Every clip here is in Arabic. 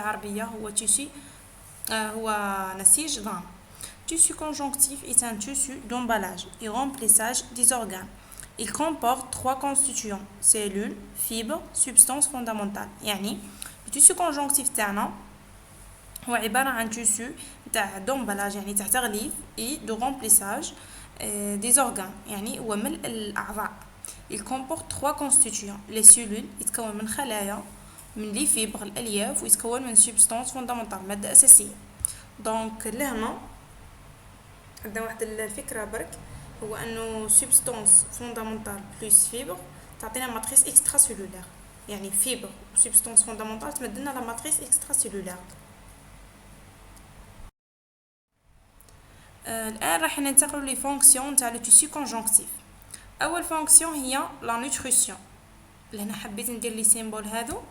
العربية هو tissu هو نسيج ضام. Tissu conjonctif est un tissu d'emballage et remplissage des organes. Il comporte trois constituants: cellules, fibres, substances fondamentales. يعني التيسو conjonctif تاعنا هو عبارة عن تيسو تاع d'emballage يعني تاع تغليف et de remplissage des organes يعني هو ملء الأعضاء. Il comporte trois constituants: les cellules يتكون من خلايا، من لي فيبر الالياف، ويتكون من سبستانس فوندامونتال ماده اساسيه. دونك لهنا عندنا واحد الفكره برك، هو انه سبستانس فوندامونتال بلس فيبر تعطينا ماتريس اكسترا سيلولار، يعني فيبر وسبستانس فوندامونتال تمدلنا لا ماتريس اكسترا سيلولار. الان راح ننتقلوا لي فونكسيون تاع لو تيسو كونجونكتيف. اول فونكسيون هي لا نوتريسيون. لهنا حبيت ندير لي سيمبول هذو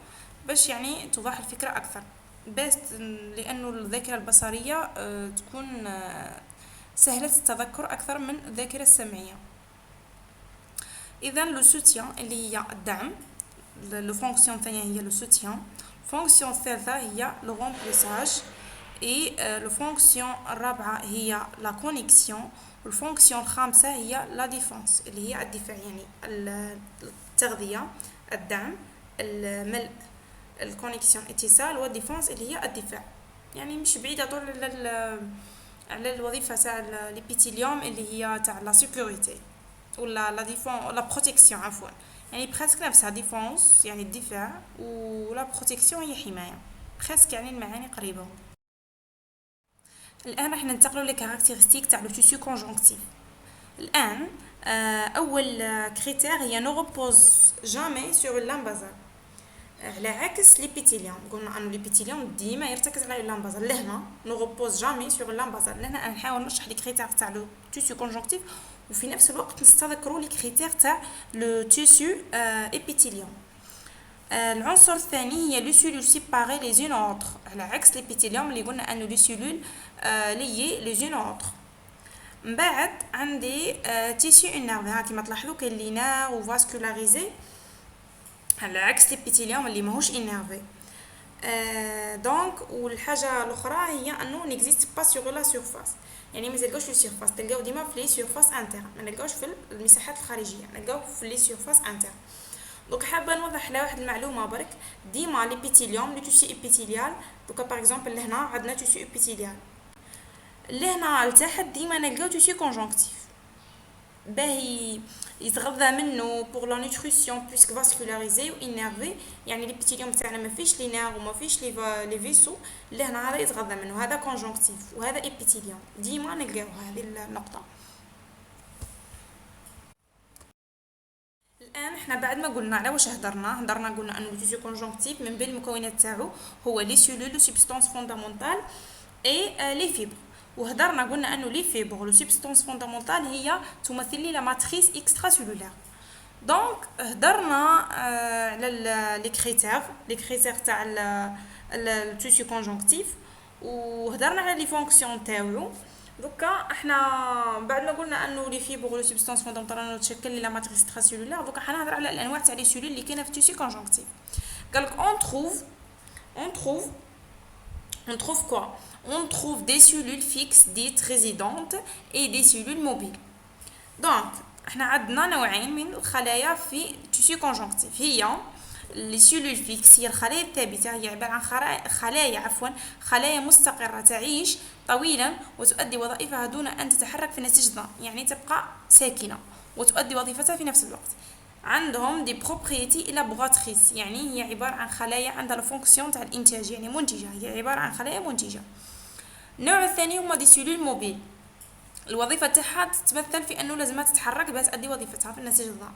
باش يعني توضح الفكرة أكثر، بس لأنه الذاكرة البصرية تكون سهلة التذكر أكثر من الذاكرة السمعية. إذا لو سوتيان اللي هي الدعم، لو فونكسيون الثانية هي لو سوتيان، الفونكسيون الثالثة هي لو رومبليساج، اي لو فونكسيون الرابعة هي لا كونيكسيون، والفونكسيون الخامسة هي لا ديفونس اللي هي الدفاع، يعني التغذية، الدعم، الملء، الكونيكسيون اتصال، والديفونس اللي هي الدفاع. يعني مش بعيدة طول على الوظيفة تاع الابيثيليوم اللي هي تاع لا سيكوريتي ولا لا ديفون ولا بروتيكسيون عفوا، يعني بريسك نفسها. ديفونس يعني الدفاع ولا بروتيكسيون هي حماية، بريسك يعني المعاني قريبة. الآن راح ننتقلوا لكاركتيرستيك تاع لو تيسو كونجونكتيف. الآن أول كريتير هي نو ريبوز جامي سور اللامبازال، على عكس ليبيثيليوم. قلنا انه ليبيثيليوم ديما يرتكز على اللامبازال، لهنا نو ريبوز جامي سور اللامبازال. لهنا نحاول نشرح لي كريتير تاع لو تيسو كونجونكتيف وفي نفس الوقت نستذكروا لي كريتير تاع لو تيسو ابيثيليوم. العنصر الثاني هي لي سيلول سيباري لي زون اوتر، على عكس ليبيثيليوم اللي قلنا انه لي سيلول ليي لي زون اوتر. من بعد عندي تيسو انيرفي، كيما تلاحظوا كاين لينار وفاسكولاريزي، على عكس ليبيثيليوم اللي ماهوش انيرفي. دونك والحاجه الاخرى هي انه نيكزيست با سور لا سيرفاس، يعني ما تلقاوش في السيرفاس، تلقاو ديما في لي سيرفاس انتر، ما نلقاوش في المساحات الخارجيه، نلقاو في لي سيرفاس انتر. دونك حابه نوضح لها واحد المعلومه برك، ديما ليبيثيليوم لي تيسو ابيثيليال، دوكا باغ اكزومبل لهنا عندنا تيسو ابيثيليال، لهنا لتحت ديما نلقاو تيسو كونجونكتيف باهي يتغذى منه بور لا نوتريسيون بويسك فاسكولاريزي وانيرفي، يعني ليبيثيليوم تاعنا ما فيش لي نير وما فيش لي فيسو، لهنا هذا يتغذى منه، هذا كونجونكتيف وهذا ابيثيليوم، ديما نلقاو هذه النقطه. الان احنا بعد ما قلنا على واش هضرنا قلنا انه التيسو كونجونكتيف من بين المكونات تاعو هو لي سيلول لو سبستانس فوندامونتال اي لي فيبر، وهضرنا قلنا انه لي فيبر لو سبستانس فوندامونتال هي تمثل لي لا ماتريس اكسترا سيلولار. دونك هضرنا على لي كريتير تاع التيسو كونجونكتيف، وهضرنا على لي فونكسيون تاعو. دوكا احنا بعد ما قلنا انه لي فيبر لو سبستانس فوندامونتال تشكل لي لا ماتريس اكسترا سيلولار، دوكا حنهضر على الانواع تاع لي سيلول اللي كاينه في التيسو كونجونكتيف. قالك on trouve quoi? On trouve des cellules fixes dites résidentes et des cellules mobiles. Donc احنا عندنا نوعين من الخلايا في التيسو كونجونكتيف، هي لي سيلول فيكس هي الخلايا الثابته، هي عباره عن خلايا مستقره تعيش طويلا وتؤدي وظائفها دون ان تتحرك في نسيج ضام، يعني تبقى ساكنه وتؤدي وظيفتها في نفس الوقت. عندهم دي بروبريتي لابوراتريس، يعني هي عباره عن خلايا عندها الفونكسيون تاع الانتاج، يعني منتجه، هي عباره عن خلايا منتجه. النوع الثاني هما دي سيلول موبيل، الوظيفه تاعها تتمثل في انه لازم تتحرك باش تؤدي وظيفتها في النسيج الضام.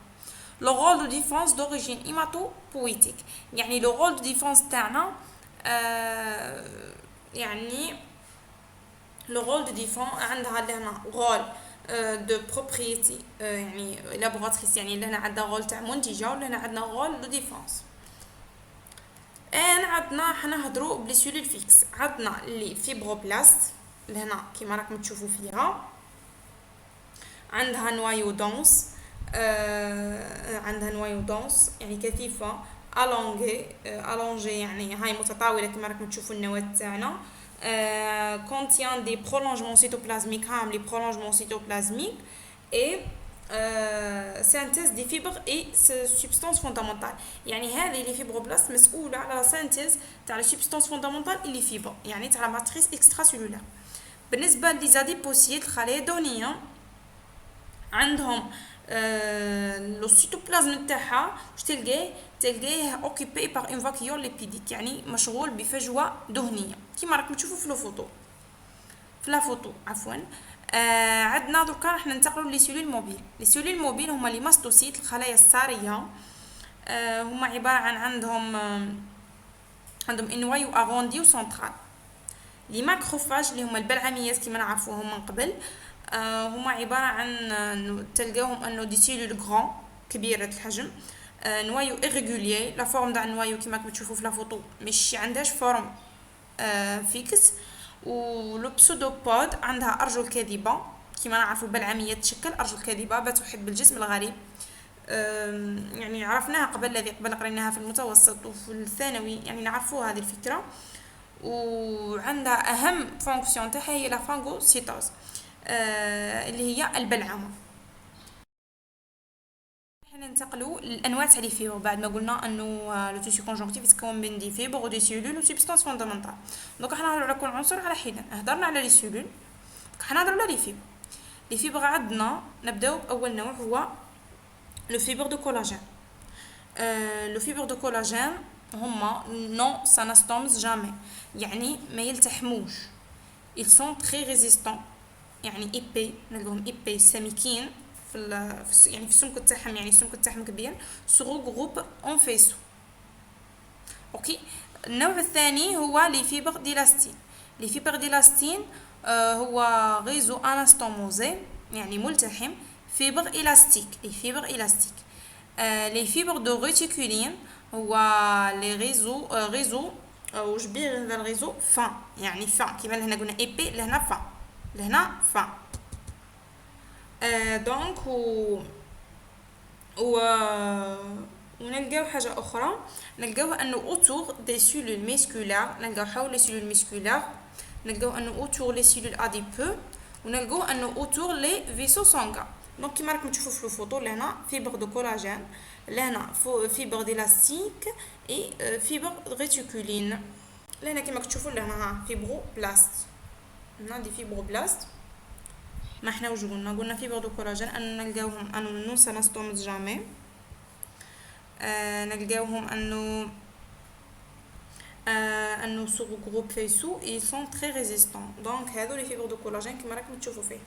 لو رول دو ديفونس دوريجين ايماتوبويتيك، يعني لو رول دو ديفونس تاعنا يعني لو رول دو ديفون عندها لهنا رول دو بروبريتي يعني لابوراتريس، يعني لهنا عندها رول تاع منتجه، ولهنا عندنا رول دو ديفونس. عندنا حنهضروا بلي سيلول فيكس، عندنا لي فيبروبلاست لهنا كيما راكم تشوفوا فيها، عندها نوايو دونس، يعني كثيفه الونجي يعني هاي متطاولة كما راكم تشوفوا النواة تاعنا. contient des prolongements cytoplasmiques هام لي prolongements cytoplasmiques et synthèse des fibres et substances fondamentales. يعني هذه لي فيبروبلاست مسؤولة على سينثيز تاع لي سبستانس فوندامونتال لي فيبر، يعني تاع لا ماتريس اكسترا سيلولار. بالنسبة للزاديبوسيت الخلايا الدهنية عندهم لو سيتوبلازم تاعها واش تلقاه اوكيبي بار اون فاكيول ليبيديك، يعني مشغول بفجوه دهنيه كيما راكم تشوفوا في لا فوتو عفوا. عندنا دركا راح ننتقلوا لي سيلول موبيل. لي سيلول موبيل هما لي ماستوسيت الخلايا الساريه. هما عباره عن عندهم انوايو اغوندي وسنترال. لي ماكروفاج اللي هما البلعميات كيما نعرفوهم من قبل، هما عبارة عن تلقاهم انه دي سيلول غران كبيرة الحجم، نوايو ايريغوليي، لا فورم تاع النوايو كيما راكم تشوفوا في لا فوتو مش عندهاش فورم فيكس. ولو بسودوبود عندها ارجل كاذبة كيما نعرفوا البلعمية تشكل ارجل كاذبة بتحب بالجسم الغريب. يعني عرفناها قبل قريناها في المتوسط وفي الثانوي، يعني نعرفوا هذه الفكرة. وعندها اهم فونكسيون تاعها هي لا فاغوسيتوز اللي هي البلعمة. ننتقلوا للانواع تاع لي فيبر بعد ما قلنا انه لو تيسيو كونجونكتيف يتكون من دي فيبر ودي سيلول و سبستانس فوندامونتال. دونك حنا نهضروا على كل عنصر على حده. هضرنا على لي سيلول، حنا نهضروا على لي فيبر. لي فيبر عندنا نبداو باول نوع هو لو فيبر دو كولاجين. لو فيبر دو كولاجين هما نون سانستومز جامي، يعني ما يلتحموش. ils sont très résistants، يعني ايبي نلقاهم ايبي سميكين يعني في السمك تاعهم، يعني السمك تاعهم كبير. سو جروب اون فيسو. اوكي. النوع الثاني هو لي فيبر ديلاستين. لي فيبر ديلاستين هو غيزو اناستوموزي يعني ملتحم. فيبر الاستيك، لي فيبر الاستيك. لي فيبر دو ريتيكولين هو لي غيزو وجبير هذا الغيزو فان، يعني فان كيما لهنا قلنا ايبي لهنا فان، لهنا فان. دونك ونلقاو حاجه اخرى، نلقاو انه اوتور دي سيلول ميسكولار، نلقاو حول لي سيلول ميسكولار، نلقاو انه اوتور لي سيلول اديبو، ونلقاو انه اوتور لي فيسو سانغا. دونك كيما راكم تشوفوا في الفوتو لهنا فيبر دو كولاجين، لهنا فيبر ديلاستيك اي فيبر ريتيكولين. لهنا كيما تشوفوا لهنا ها فيبرو بلاست، هنا دي فيبرو بلاست. ما احنا وش قلنا فيبر دو كولاجين ان نلقاوهم انو نون سانستومز جامي، نلقاوهم انه سو جروب فيسو اي سون تري ريزيستون. دونك هادو لي فيبر دو كولاجين كيما راكم تشوفوا فيه.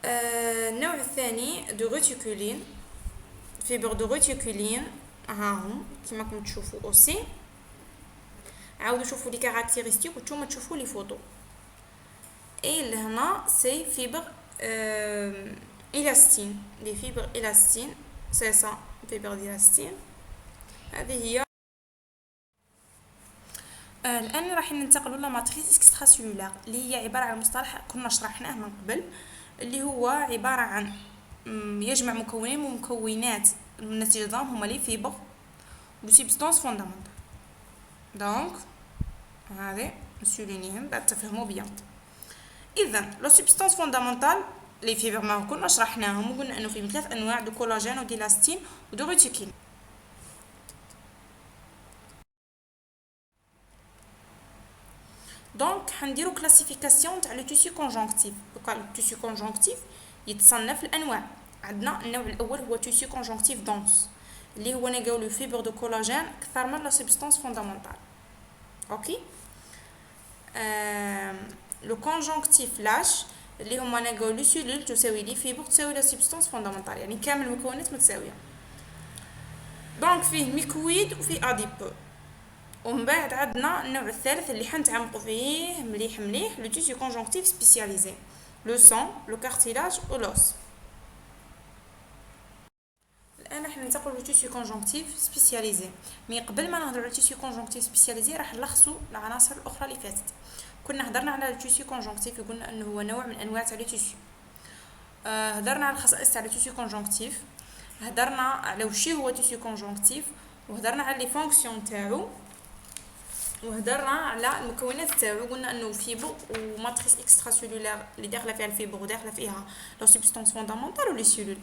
النوع الثاني دو ريتيكولين، فيبر دو ريتيكولين هاهم كيما راكم تشوفوا اوسي. عاودوا شوفوا لي كاركتيرستيك وانتوما تشوفوا لي فوتو. اي لهنا سي فيبر إلاستين، لي فيبر إلاستين سي سا فيبر ديلاستين. هذه هي. الان راح ننتقلوا لا ماتريس اكسترا سيلولار اللي هي عباره عن مصطلح كنا شرحناه من قبل، اللي هو عباره عن يجمع مكونين ومكونات النتيجه دام هما لي فيبر و سبستانس فوندامونتال. دونك هذه نسولينيهم بعد تفهموا بيان. اذا لو سبستانس فوندامونتال لي فيبر ما كنا شرحناهم وقلنا انه فيهم 3 انواع دو كولاجين وديلاستين ودو ريتيكولين. دونك حنديرو كلاسيفيكاسيون تاع لو تيسيو كونجونكتيف. دوكا لو تيسيو كونجونكتيف يتصنف الانواع. عندنا النوع الاول هو تيسيو كونجونكتيف دونس اللي هو نلقاو لو فيبر دو كولاجين اكثر من لا سبستانس فوندامونتال. اوكي. لو كونجونكتيف لاش اللي هما نلقاو لي سيلول تساوي لي فيبر تساوي لا سبستانس فوندامونتال، يعني كامل المكونات متساويه. دونك فيه ميكويد وفيه اديبو. ومن بعد عندنا النوع الثالث اللي حنتعمقوا فيه مليح لو تيسيو كونجونكتيف سبيسياليزي، لو سون لو كارتيلاج و لوس. الان راح ننتقلوا لو تيسيو كونجونكتيف سبيسياليزي. مي قبل ما نهضروا على تيسيو كونجونكتيف سبيسياليزي راح نلخصوا العناصر الاخرى اللي فاتت. كنا هضرنا على التيسيو كونجونكتيف وقلنا انه هو نوع من انواع تاع التيسيو. هضرنا على الخصائص تاع التيسيو كونجونكتيف هدرنا على وش هو تيسيو كونجونكتيف، وهدرنا على لي فونكسيون تاعو، وهدرنا على المكونات تاعو. قلنا انه فيبر وماتريس اكسترا سيلولار اللي داخله فيها الفيبر وداخله فيها لا سوبستانس فوندامونتال ولي سيلول.